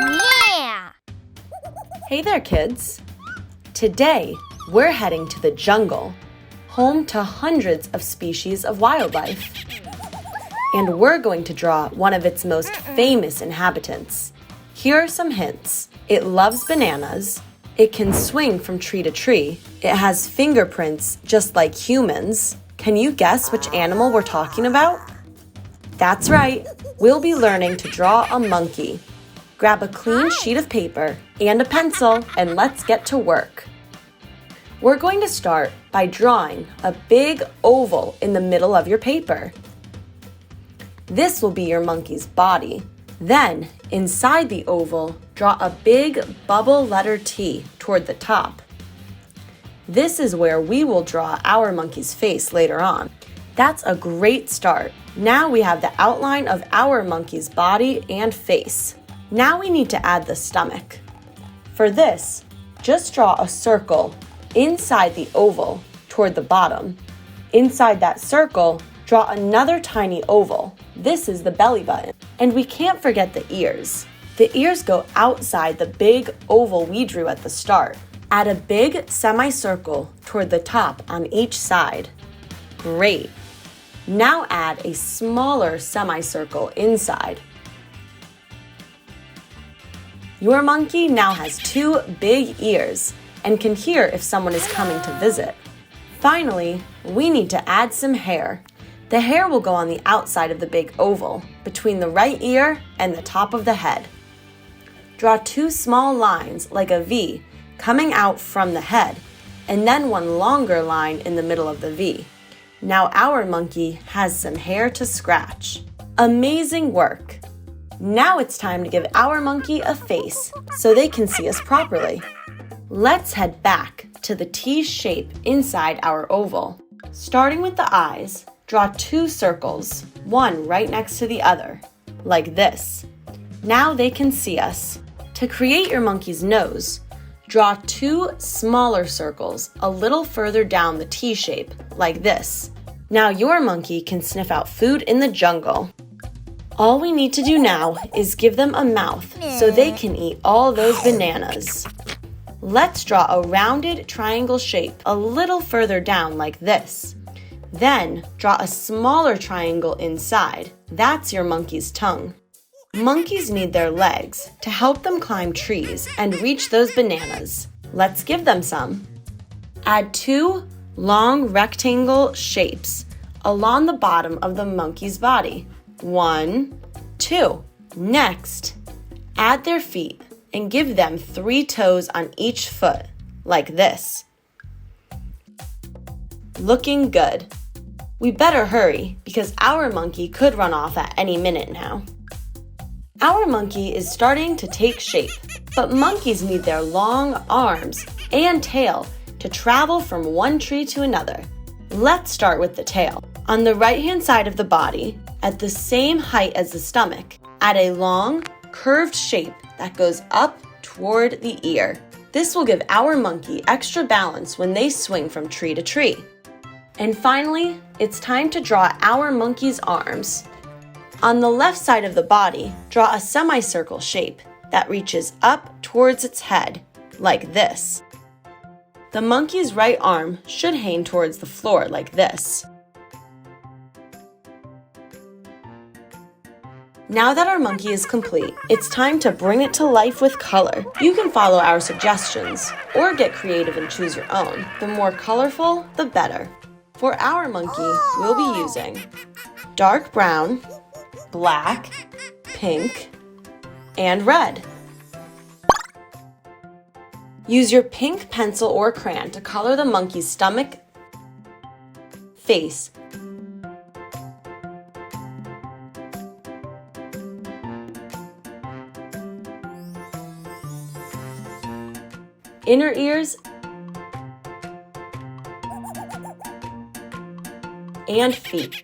Yeah! Hey there, kids! Today, we're heading to the jungle, home to hundreds of species of wildlife. And we're going to draw one of its most famous inhabitants. Here are some hints. It loves bananas. It can swing from tree to tree. It has fingerprints just like humans. Can you guess which animal we're talking about? That's right. We'll be learning to draw a monkey. Grab a clean sheet of paper and a pencil, and let's get to work. We're going to start by drawing a big oval in the middle of your paper. This will be your monkey's body. Then, inside the oval, draw a big bubble letter T toward the top. This is where we will draw our monkey's face later on. That's a great start. Now we have the outline of our monkey's body and face. Now we need to add the stomach. For this, just draw a circle inside the oval toward the bottom. Inside that circle, draw another tiny oval. This is the belly button. And we can't forget the ears. The ears go outside the big oval we drew at the start. Add a big semicircle toward the top on each side. Great. Now add a smaller semicircle inside. Your monkey now has 2 big ears and can hear if someone is coming to visit. Finally, we need to add some hair. The hair will go on the outside of the big oval, between the right ear and the top of the head. Draw 2 small lines, like a V, coming out from the head, and then one longer line in the middle of the V. Now our monkey has some hair to scratch. Amazing work! Now it's time to give our monkey a face so they can see us properly. Let's head back to the T shape inside our oval. Starting with the eyes, draw 2 circles, one right next to the other, like this. Now they can see us. To create your monkey's nose, draw 2 smaller circles a little further down the T shape, like this. Now your monkey can sniff out food in the jungle. All we need to do now is give them a mouth so they can eat all those bananas. Let's draw a rounded triangle shape a little further down like this. Then draw a smaller triangle inside. That's your monkey's tongue. Monkeys need their legs to help them climb trees and reach those bananas. Let's give them some. Add 2 long rectangle shapes along the bottom of the monkey's body. 1, 2. Next, add their feet and give them 3 toes on each foot, like this. Looking good. We better hurry because our monkey could run off at any minute now. Our monkey is starting to take shape, but monkeys need their long arms and tail to travel from one tree to another. Let's start with the tail. On the right-hand side of the body, at the same height as the stomach, add a long, curved shape that goes up toward the ear. This will give our monkey extra balance when they swing from tree to tree. And finally, it's time to draw our monkey's arms. On the left side of the body, draw a semicircle shape that reaches up towards its head, like this. The monkey's right arm should hang towards the floor like this. Now that our monkey is complete, it's time to bring it to life with color. You can follow our suggestions or get creative and choose your own. The more colorful, the better. For our monkey, we'll be using dark brown, black, pink, and red. Use your pink pencil or crayon to color the monkey's stomach, face, inner ears, and feet.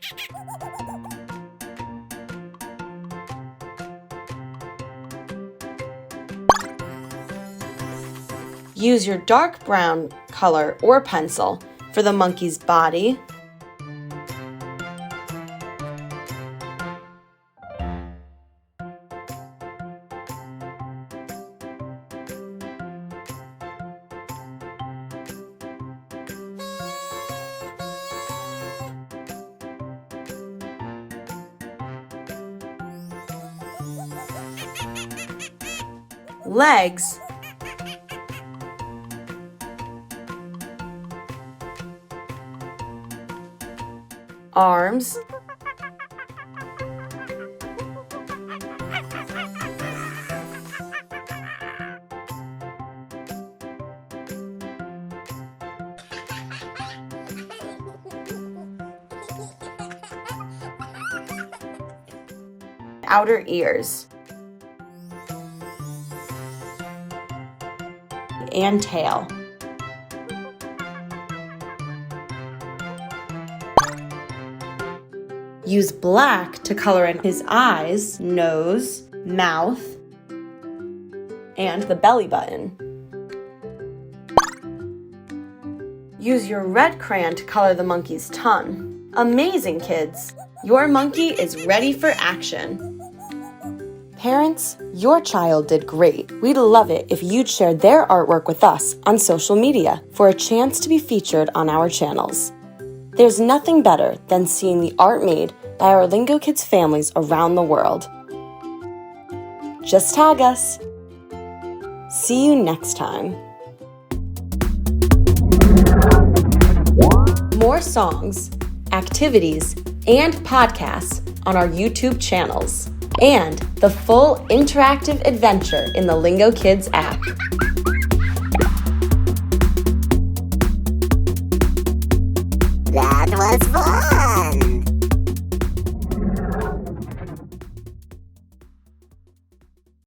Use your dark brown color or pencil for the monkey's body, legs, arms, outer ears, and tail. Use black to color in his eyes, nose, mouth, and the belly button. Use your red crayon to color the monkey's tongue. Amazing, kids! Your monkey is ready for action. Parents, your child did great. We'd love it if you'd share their artwork with us on social media for a chance to be featured on our channels. There's nothing better than seeing the art made by our Lingokids families around the world. Just tag us. See you next time. More songs, activities, and podcasts on our YouTube channels, and the full interactive adventure in the Lingokids app. That was fun!